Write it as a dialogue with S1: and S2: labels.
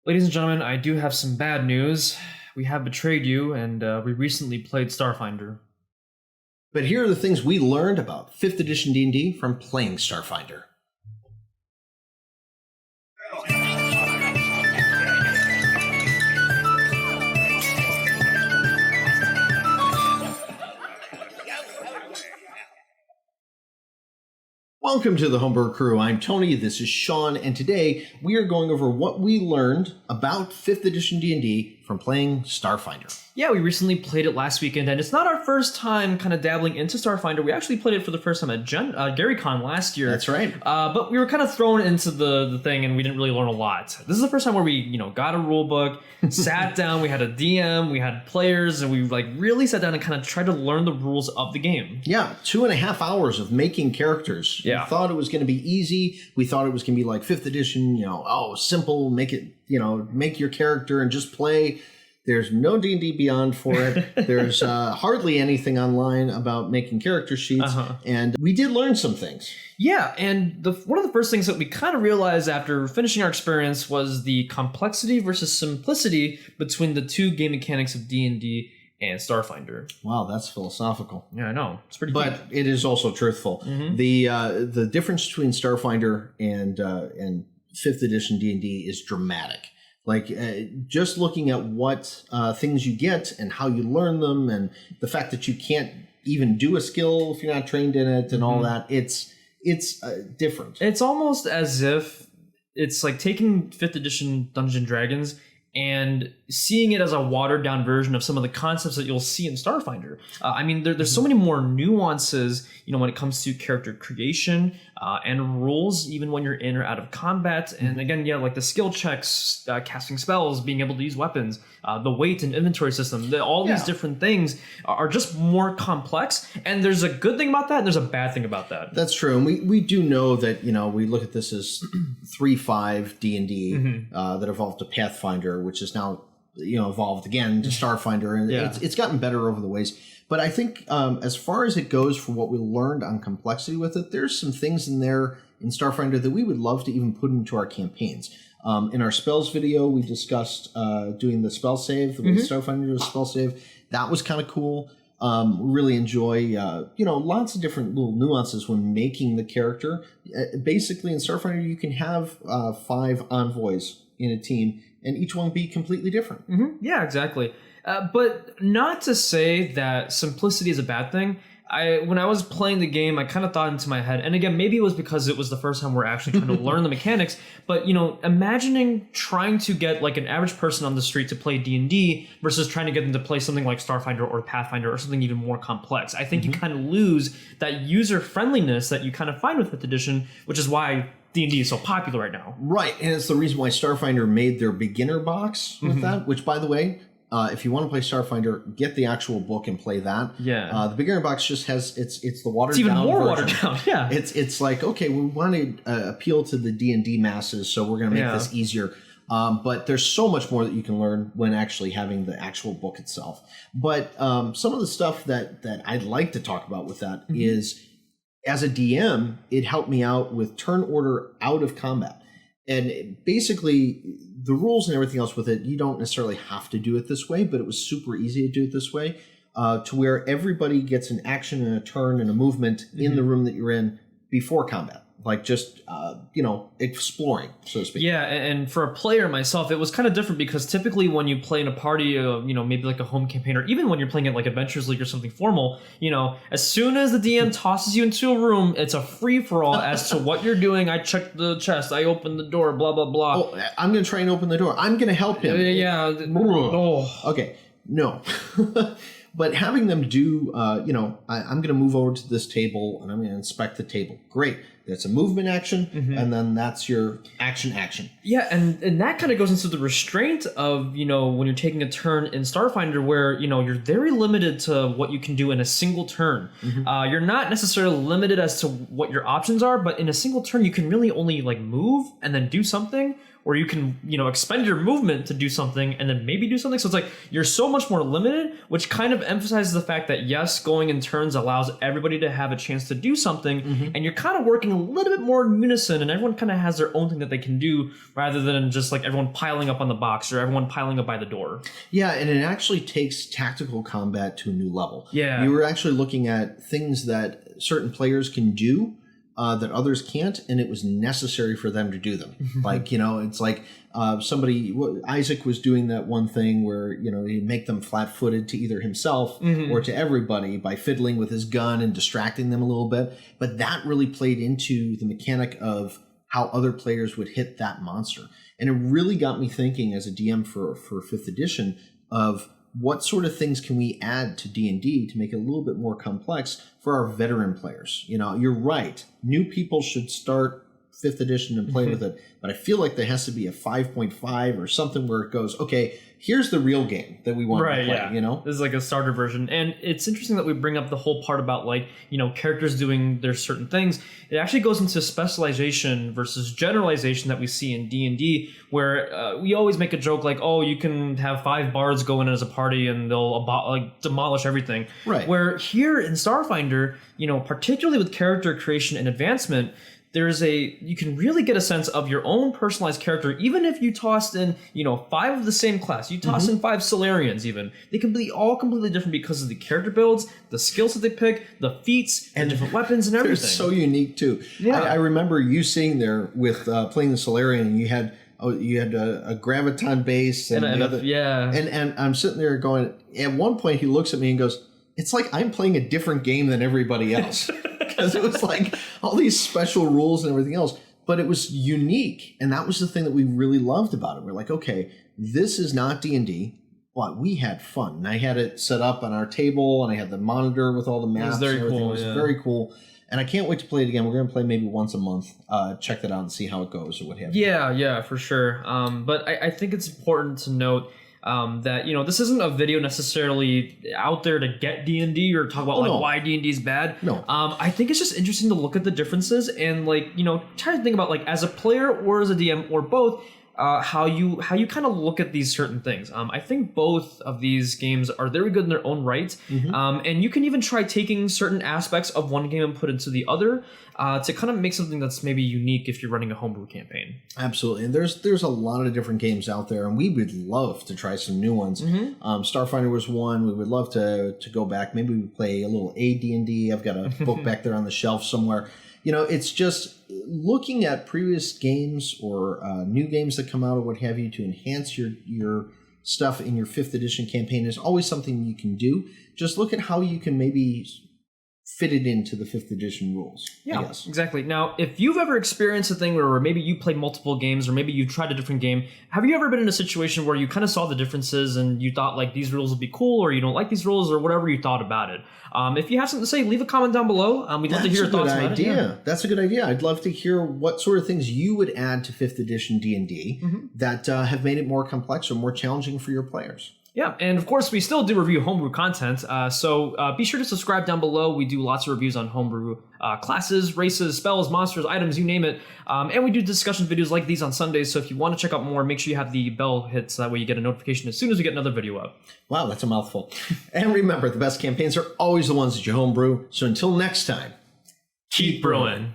S1: Ladies and gentlemen, I do have some bad news. We have betrayed you, and we recently played Starfinder.
S2: But here are the things we learned about 5th edition D&D from playing Starfinder. Welcome to the Home Brew Crew. I'm Tony, this is Sean, and today we are going over what we learned about 5th edition D&D from playing Starfinder.
S1: Yeah, we recently played it last weekend, and it's not our first time kind of dabbling into Starfinder. We actually played it for the first time at GaryCon last year.
S2: That's right.
S1: But we were kind of thrown into the thing, and we didn't really learn a lot. This is the first time where we, got a rule book, sat down, we had a DM, we had players, and we really sat down and kind of tried to learn the rules of the game.
S2: Yeah, 2.5 hours of making characters.
S1: Yeah.
S2: We thought it was going to be easy. We thought it was going to be like 5th edition, simple, make it, make your character and just play. There's no D&D Beyond for it. There's hardly anything online about making character sheets. And we did learn some things.
S1: Yeah, and one of the first things that we kind of realized after finishing our experience was the complexity versus simplicity between the two game mechanics of D&D and Starfinder.
S2: Wow, that's philosophical.
S1: Yeah, I know. It's pretty
S2: But it is also truthful.
S1: Mm-hmm.
S2: The difference between Starfinder and 5th edition D&D is dramatic. Just looking at what things you get and how you learn them, and the fact that you can't even do a skill if you're not trained in it, and all that, it's different.
S1: It's almost as if it's like taking 5th edition Dungeons and Dragons and seeing it as a watered down version of some of the concepts that you'll see in Starfinder. There's so many more nuances, when it comes to character creation and rules, even when you're in or out of combat. And again, like the skill checks, casting spells, being able to use weapons, the weight and inventory system, all these different things are just more complex. And there's a good thing about that, and there's a bad thing about that.
S2: That's true. And we do know that, we look at this as 3.5 D&D that evolved to Pathfinder, which is now evolved again to Starfinder, and it's gotten better over the ways. But I think as far as it goes for what we learned on complexity with it, there's some things in there in Starfinder that we would love to even put into our campaigns. In our spells video, we discussed doing the spell save, the way Starfinder does spell save. That was kind of cool. Really enjoy, lots of different little nuances when making the character. Basically, in Starfinder, you can have 5 envoys in a team, and each one be completely different.
S1: Yeah, exactly. But not to say that simplicity is a bad thing. When I was playing the game, I kind of thought into my head, and again, maybe it was because it was the first time we're actually trying to learn the mechanics, but, imagining trying to get like an average person on the street to play D&D versus trying to get them to play something like Starfinder or Pathfinder or something even more complex. I think you kind of lose that user-friendliness that you kind of find with 5th edition, which is why D&D is so popular right now.
S2: Right, and it's the reason why Starfinder made their beginner box with that, which, by the way, if you want to play Starfinder, get the actual book and play that.
S1: Yeah.
S2: The beginner box just has, it's the watered down
S1: It's even more
S2: version.
S1: watered down, yeah.
S2: It's like, okay, we want to appeal to the D&D masses, so we're going to make this easier. But there's so much more that you can learn when actually having the actual book itself. But some of the stuff that I'd like to talk about with that is, as a DM, it helped me out with turn order out of combat. And basically, the rules and everything else with it, you don't necessarily have to do it this way, but it was super easy to do it this way, to where everybody gets an action and a turn and a movement in the room that you're in before combat. Like just, exploring, so to speak.
S1: Yeah, and for a player myself, it was kind of different because typically when you play in a party, maybe like a home campaign, or even when you're playing at like Adventures League or something formal, as soon as the DM tosses you into a room, it's a free-for-all as to what you're doing. I checked the chest, I opened the door, blah, blah, blah.
S2: Oh, I'm going to try and open the door. I'm going to help him.
S1: Yeah.
S2: Okay, no. But having them do, I'm going to move over to this table and I'm going to inspect the table. Great. That's a movement action, and then that's your action.
S1: Yeah, and that kind of goes into the restraint of, when you're taking a turn in Starfinder where, you're very limited to what you can do in a single turn. You're not necessarily limited as to what your options are, but in a single turn, you can really only move and then do something. or you can, expend your movement to do something and then maybe do something. So it's like you're so much more limited, which kind of emphasizes the fact that yes, going in turns allows everybody to have a chance to do something, and you're kind of working a little bit more in unison, and everyone kind of has their own thing that they can do rather than just like everyone piling up on the box or everyone piling up by the door.
S2: Yeah, and it actually takes tactical combat to a new level.
S1: Yeah.
S2: You were actually looking at things that certain players can do that others can't, and it was necessary for them to do them. Like, it's like Isaac was doing that one thing where, he'd make them flat-footed to either himself or to everybody by fiddling with his gun and distracting them a little bit. But that really played into the mechanic of how other players would hit that monster. And it really got me thinking as a DM for 5th edition of what sort of things can we add to D&D to make it a little bit more complex for our veteran players. You're right. New people should start 5th edition and play with it, but I feel like there has to be a 5.5 or something where it goes, okay, here's the real game that we want to play,
S1: This is like a starter version. And it's interesting that we bring up the whole part about characters doing their certain things. It actually goes into specialization versus generalization that we see in D&D, where we always make a joke like, oh, you can have 5 bards go in as a party and they'll demolish everything.
S2: Right.
S1: Where here in Starfinder, particularly with character creation and advancement, you can really get a sense of your own personalized character, even if you tossed in, 5 of the same class. You toss in 5 Solarians even. They can be all completely different because of the character builds, the skills that they pick, the feats, and different weapons and everything.
S2: They're so unique too. Yeah. I remember you sitting there with playing the Solarian, and you had a graviton base and I'm sitting there going, at one point he looks at me and goes, it's like I'm playing a different game than everybody else. Because it was like all these special rules and everything else, but it was unique, and that was the thing that we really loved about it. We're like, okay, this is not D&D, but we had fun. And I had it set up on our table, and I had the monitor with all the maps.
S1: It was very cool.
S2: It was very cool, and I can't wait to play it again. We're going to play maybe once a month. Check that out and see how it goes or what have you.
S1: Yeah, for sure. But I think it's important to note that this isn't a video necessarily out there to get D&D or talk about why D&D is bad.
S2: No.
S1: I think it's just interesting to look at the differences and try to think about as a player or as a DM or both, how you kind of look at these certain things. I think both of these games are very good in their own right, and you can even try taking certain aspects of one game and put into the other to kind of make something that's maybe unique if you're running a homebrew campaign.
S2: Absolutely, and there's a lot of different games out there, and we would love to try some new ones. Starfinder was one. We would love to go back. Maybe we play a little AD&D. I've got a book back there on the shelf somewhere. It's just looking at previous games or new games that come out or what have you to enhance your stuff in your 5th edition campaign is always something you can do. Just look at how you can maybe fit it into the 5th edition rules.
S1: Yeah, exactly. Now, if you've ever experienced a thing where maybe you played multiple games or maybe you've tried a different game, have you ever been in a situation where you kind of saw the differences and you thought these rules would be cool, or you don't like these rules, or whatever you thought about it? If you have something to say, leave a comment down below. We'd love to hear your thoughts about it. Yeah.
S2: That's a good idea. I'd love to hear what sort of things you would add to 5th edition D&D that have made it more complex or more challenging for your players.
S1: Yeah, and of course, we still do review homebrew content, so be sure to subscribe down below. We do lots of reviews on homebrew classes, races, spells, monsters, items, you name it. And we do discussion videos like these on Sundays, so if you want to check out more, make sure you have the bell hit so that way you get a notification as soon as we get another video up.
S2: Wow, that's a mouthful. And remember, the best campaigns are always the ones that you homebrew, so until next time,
S1: keep brewing.